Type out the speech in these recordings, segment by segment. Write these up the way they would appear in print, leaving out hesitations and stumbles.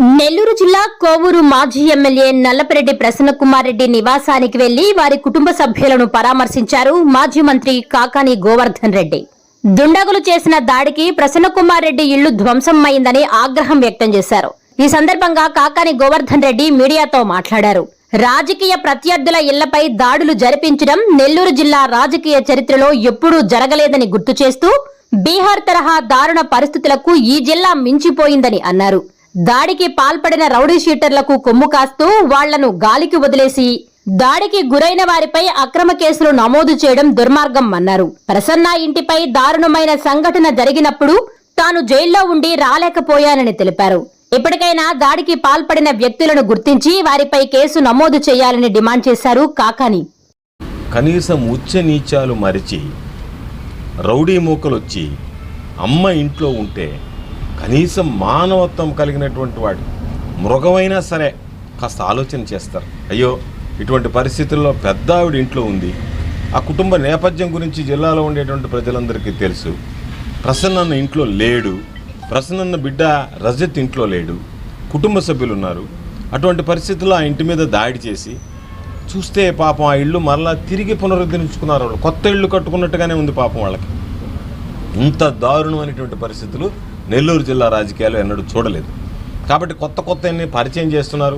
నెల్లూరు జిల్లా కోవూరు మాజీ ఎమ్మెల్యే నల్లపరెడ్డి ప్రసన్నకుమార్ రెడ్డి నివాసానికి వెళ్లి వారి కుటుంబ సభ్యులను పరామర్శించారు మాజీ మంత్రి కాకాని గోవర్ధన్ రెడ్డి. దుండగులు చేసిన దాడికి ప్రసన్నకుమార్ రెడ్డి ఇళ్లు ధ్వంసమైందని ఆగ్రహం వ్యక్తం చేశారు. ఈ సందర్భంగా కాకాని గోవర్ధన్ రెడ్డి మీడియాతో మాట్లాడారు. రాజకీయ ప్రత్యర్థుల ఇళ్లపై దాడులు జరిపించడం నెల్లూరు జిల్లా రాజకీయ చరిత్రలో ఎప్పుడూ జరగలేదని గుర్తు చేస్తూ బీహార్ తరహా దారుణ పరిస్థితులకు ఈ జిల్లా మించిపోయిందని అన్నారు. దాడికి పాల్పడిన రౌడీ షీటర్లకు కొమ్ము కాస్తూ వాళ్లను గాలికి వదిలేసి దాడికి గురైన వారిపై అక్రమ కేసులు నమోదు చేయడం దుర్మార్గం అన్నారు. ప్రసన్న ఇంటిపై దారుణమైన సంఘటన జరిగినప్పుడు తాను జైల్లో ఉండి రాలేకపోయానని తెలిపారు. ఇప్పటికైనా దాడికి పాల్పడిన వ్యక్తులను గుర్తించి వారిపై కేసు నమోదు చేయాలని డిమాండ్ చేశారు కాకాని. కనీసం ఉచ్చ నీచాలు మరిచి రౌడీ మూకలొచ్చి అమ్మ ఇంట్లో ఉంటే కనీసం మానవత్వం కలిగినటువంటి వాడు మృగమైనా సరే కాస్త ఆలోచన చేస్తారు. అయ్యో ఇటువంటి పరిస్థితుల్లో పెద్ద ఆవిడ ఇంట్లో ఉంది. ఆ కుటుంబ నేపథ్యం గురించి జిల్లాలో ఉండేటువంటి ప్రజలందరికీ తెలుసు. ప్రసన్న ఇంట్లో లేడు, ప్రసన్న బిడ్డ రజత్ ఇంట్లో లేడు, కుటుంబ సభ్యులు ఉన్నారు. అటువంటి పరిస్థితుల్లో ఆ ఇంటి మీద దాడి చేసి చూస్తే పాపం ఆ ఇల్లు మరలా తిరిగి పునరుద్ధరించుకున్నారు. వాళ్ళు కొత్త ఇళ్ళు కట్టుకున్నట్టుగానే ఉంది పాపం వాళ్ళకి. ఇంత దారుణమైనటువంటి పరిస్థితులు నెల్లూరు జిల్లా రాజకీయాలు ఎన్నడూ చూడలేదు. కాబట్టి కొత్త పరిచయం చేస్తున్నారు.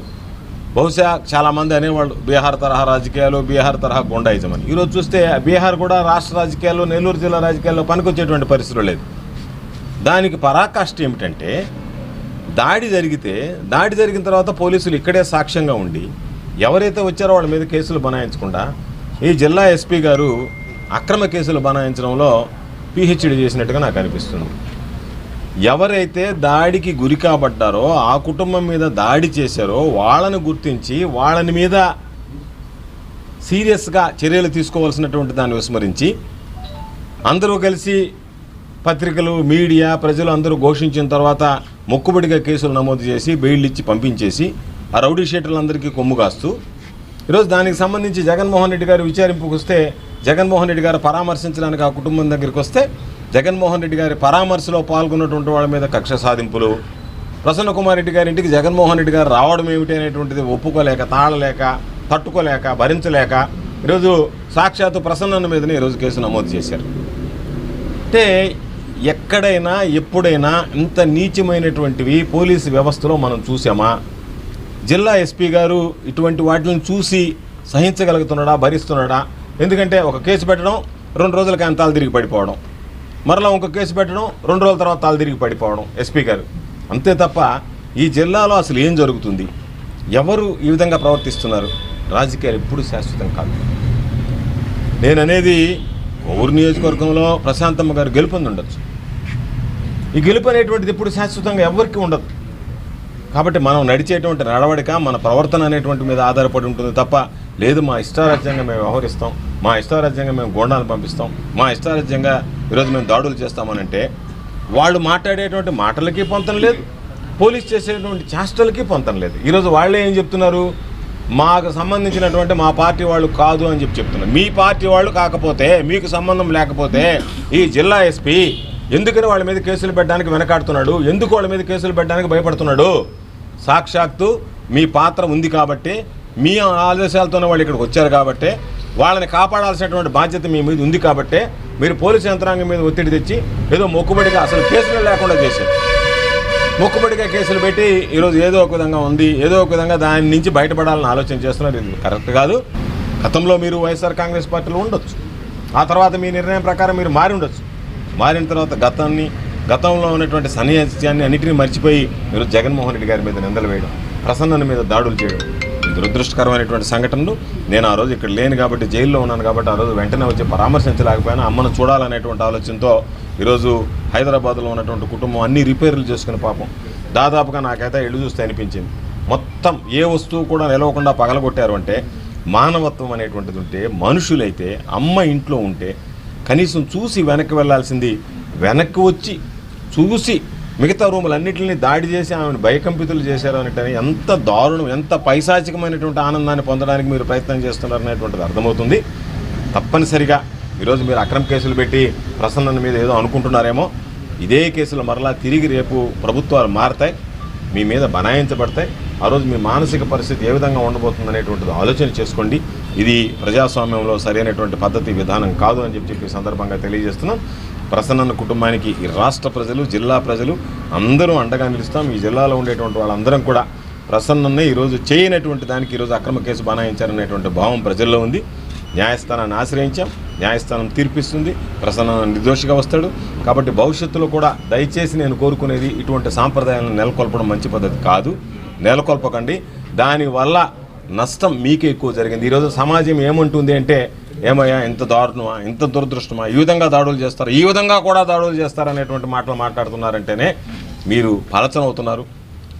బహుశా చాలామంది అనేవాళ్ళు బీహార్ తరహా రాజకీయాలు, బీహార్ తరహా గుండాయిజం అని. ఈరోజు చూస్తే బీహార్ కూడా రాష్ట్ర రాజకీయాల్లో నెల్లూరు జిల్లా రాజకీయాల్లో పనికొచ్చేటువంటి పరిస్థితులు లేదు. దానికి పరాకాష్ఠ ఏమిటంటే దాడి జరిగిన తర్వాత పోలీసులు ఇక్కడే సాక్ష్యంగా ఉండి ఎవరైతే వచ్చారో వాళ్ళ మీద కేసులు బనాయించకుండా ఈ జిల్లా ఎస్పీ గారు అక్రమ కేసులు బనాయించడంలో పిహెచ్డి చేసినట్టుగా నాకు అనిపిస్తుంది. ఎవరైతే దాడికి గురి కాబడ్డారో ఆ కుటుంబం మీద దాడి చేశారో వాళ్ళని గుర్తించి వాళ్ళని మీద సీరియస్గా చర్యలు తీసుకోవాల్సినటువంటి దాన్ని విస్మరించి అందరూ కలిసి పత్రికలు, మీడియా, ప్రజలు అందరూ ఘోషించిన తర్వాత మొక్కుబడిగా కేసులు నమోదు చేసి బెయిల్ ఇచ్చి పంపించేసి ఆ రౌడీ షీటర్లందరికీ కొమ్ము కాస్తూ ఈరోజు దానికి సంబంధించి జగన్మోహన్ రెడ్డి గారు విచారింపుకు వస్తే జగన్మోహన్ రెడ్డి గారు పరామర్శించడానికి ఆ కుటుంబం దగ్గరికి వస్తే జగన్మోహన్ రెడ్డి గారి పరామర్శలో పాల్గొన్నటువంటి వాళ్ళ మీద కక్ష సాధింపులు, ప్రసన్న కుమార్ రెడ్డి గారి ఇంటికి జగన్మోహన్ రెడ్డి గారు రావడం ఏమిటి అనేటువంటిది ఒప్పుకోలేక, తాళలేక, తట్టుకోలేక, భరించలేక ఈరోజు సాక్షాత్తు ప్రసన్న మీదనే ఈరోజు కేసు నమోదు చేశారు. అంటే ఎక్కడైనా ఎప్పుడైనా ఇంత నీచమైనటువంటివి పోలీసు వ్యవస్థలో మనం చూసామా? జిల్లా ఎస్పీ గారు ఇటువంటి వాటిని చూసి సహించగలుగుతున్నాడా, భరిస్తున్నాడా? ఎందుకంటే ఒక కేసు పెట్టడం, 2 రోజులకి ఆయన తాళ్ళు తిరిగి పడిపోవడం, మరలా ఇంకో కేసు పెట్టడం, 2 రోజుల తర్వాత తాళ్ళు తిరిగి పడిపోవడం ఎస్పీ గారు. అంతే తప్ప ఈ జిల్లాలో అసలు ఏం జరుగుతుంది, ఎవరు ఈ విధంగా ప్రవర్తిస్తున్నారు? రాజకీయాలు ఎప్పుడు శాశ్వతం కాదు. నేననేది కోవూరు నియోజకవర్గంలో ప్రశాంతమ్మ గారు గెలుపొంది ఉండొచ్చు. ఈ గెలుపు అనేటువంటిది ఎప్పుడు శాశ్వతంగా ఎవరికి ఉండదు. కాబట్టి మనం నడిచేటువంటి నడవడిక, మన ప్రవర్తన అనేటువంటి మీద ఆధారపడి ఉంటుంది తప్ప లేదు మా ఇష్టారాజ్యంగా మేము వ్యవహరిస్తాం, మా ఇష్టారాజ్యంగా మేము గోండాలను పంపిస్తాం, మా ఇష్టారాజ్యంగా ఈరోజు మేము దాడులు చేస్తామనంటే వాళ్ళు మాట్లాడేటువంటి మాటలకి పొంతం లేదు, పోలీస్ చేసేటువంటి చేష్టలకి పొంతం లేదు. ఈరోజు వాళ్ళే ఏం చెప్తున్నారు? మాకు సంబంధించినటువంటి మా పార్టీ వాళ్ళు కాదు అని చెప్తున్నారు. మీ పార్టీ వాళ్ళు కాకపోతే, మీకు సంబంధం లేకపోతే ఈ జిల్లా ఎస్పీ ఎందుకని వాళ్ళ మీద కేసులు పెట్టడానికి వెనకాడుతున్నాడు? ఎందుకు వాళ్ళ మీద కేసులు పెట్టడానికి భయపడుతున్నాడు? సాక్షాత్తు మీ పాత్ర ఉంది కాబట్టి, మీ ఆదేశాలతోనే వాళ్ళు ఇక్కడికి వచ్చారు కాబట్టి, వాళ్ళని కాపాడాల్సినటువంటి బాధ్యత మీ మీద ఉంది కాబట్టి మీరు పోలీసు యంత్రాంగం మీద ఒత్తిడి తెచ్చి ఏదో మొక్కుబడిగా అసలు కేసులు లేకుండా చేశారు. మొక్కుబడిగా కేసులు పెట్టి ఈరోజు ఏదో ఒక విధంగా ఉంది, ఏదో ఒక విధంగా దాని నుంచి బయటపడాలని ఆలోచన చేస్తున్నారు. ఇది కరెక్ట్ కాదు. గతంలో మీరు వైఎస్ఆర్ కాంగ్రెస్ పార్టీలో ఉండొచ్చు, ఆ తర్వాత మీ నిర్ణయం ప్రకారం మీరు మారి ఉండొచ్చు. మారిన తర్వాత గతంలో ఉన్నటువంటి సన్యాసాన్ని అన్నింటినీ మర్చిపోయి మీరు జగన్మోహన్ రెడ్డి గారి మీద నిందలు వేయడం, ప్రసన్న మీద దాడులు చేయడం దురదృష్టకరమైనటువంటి సంఘటనలు. నేను ఆ రోజు ఇక్కడ లేను కాబట్టి, జైల్లో ఉన్నాను కాబట్టి ఆ రోజు వెంటనే వచ్చి పరామర్శించలేకపోయినా అమ్మను చూడాలనేటువంటి ఆలోచనతో ఈరోజు హైదరాబాద్లో ఉన్నటువంటి కుటుంబం అన్ని రిపేర్లు చేసుకుని పాపం దాదాపుగా నాకైతే ఇల్లు చూస్తే అనిపించింది. మొత్తం ఏ వస్తువు కూడా నిలవకుండా పగలగొట్టారు. అంటే మానవత్వం అనేటువంటిది ఉంటే, మనుషులైతే అమ్మ ఇంట్లో ఉంటే కనీసం చూసి వెనక్కి వెళ్ళాల్సింది, వెనక్కి వచ్చి చూసి మిగతా రూములన్నింటినీ దాడి చేసి ఆమెను భయకంపితులు చేశారు అనేటని ఎంత దారుణం, ఎంత పైశాచికమైనటువంటి ఆనందాన్ని పొందడానికి మీరు ప్రయత్నం చేస్తున్నారు అనేటువంటిది అర్థమవుతుంది. తప్పనిసరిగా ఈరోజు మీరు అక్రమ కేసులు పెట్టి ప్రసన్న మీద ఏదో అనుకుంటున్నారేమో, ఇదే కేసులు మరలా తిరిగి రేపు ప్రభుత్వాలు మారతాయి. మీ మీద బనాయించబడతాయి. ఆ రోజు మీ మానసిక పరిస్థితి ఏ విధంగా ఉండబోతుంది అనేటువంటిది ఆలోచన చేసుకోండి. ఇది ప్రజాస్వామ్యంలో సరైనటువంటి పద్ధతి విధానం కాదు అని చెప్పి సందర్భంగా తెలియజేస్తున్నాం. ప్రసన్న కుటుంబానికి ఈ రాష్ట్ర ప్రజలు, జిల్లా ప్రజలు అందరూ అండగా నిలుస్తాం. ఈ జిల్లాలో ఉండేటువంటి వాళ్ళందరం కూడా ప్రసన్ననే ఈరోజు చేయనటువంటి దానికి ఈరోజు అక్రమ కేసు బనాయించారనేటువంటి భావం ప్రజల్లో ఉంది. న్యాయస్థానాన్ని ఆశ్రయించాం, న్యాయస్థానం తీర్పిస్తుంది, ప్రసన్న నిర్దోషిగా వస్తాడు. కాబట్టి భవిష్యత్తులో కూడా దయచేసి నేను కోరుకునేది ఇటువంటి సాంప్రదాయాలను నెలకొల్పడం మంచి పద్ధతి కాదు. నెలకొల్పకండి. దానివల్ల నష్టం మీకే ఎక్కువ జరిగింది. ఈరోజు సమాజం ఏమంటుంది అంటే, ఏమయ్యా ఇంత దారుణమా, ఇంత దురదృష్టమా, ఈ విధంగా దాడులు చేస్తారు, ఈ విధంగా కూడా దాడులు చేస్తారు అనేటువంటి మాటలు మాట్లాడుతున్నారంటేనే మీరు పలచనవుతున్నారు.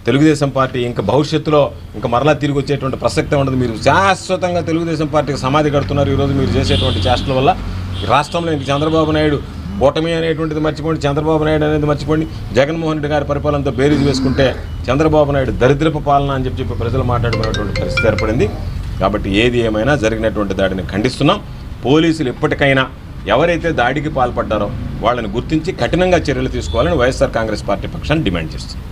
తెలుగుదేశం పార్టీ ఇంకా భవిష్యత్తులో ఇంకా మరలా తిరిగి వచ్చేటువంటి ప్రసక్తే ఉండదు. మీరు శాశ్వతంగా తెలుగుదేశం పార్టీకి సమాధి కడుతున్నారు ఈరోజు మీరు చేసేటువంటి చేష్టల వల్ల. ఈ రాష్ట్రంలో ఇంక చంద్రబాబు నాయుడు ఓటమి అనేటువంటిది మర్చిపోండి, చంద్రబాబు నాయుడు అనేది మర్చిపోండి. జగన్మోహన్ రెడ్డి గారి పరిపాలనతో బేరీజు వేసుకుంటే చంద్రబాబు నాయుడు దరిద్రపు పాలన అని చెప్పి ప్రజలు మాట్లాడుకునేటువంటి పరిస్థితి ఏర్పడింది. కాబట్టి ఏది ఏమైనా జరిగినటువంటి దాడిని ఖండిస్తున్నాం. పోలీసులు ఎప్పటికైనా ఎవరైతే దాడికి పాల్పడ్డారో వాళ్ళని గుర్తించి కఠినంగా చర్యలు తీసుకోవాలని వైఎస్ఆర్ కాంగ్రెస్ పార్టీ పక్షాన్ని డిమాండ్ చేస్తుంది.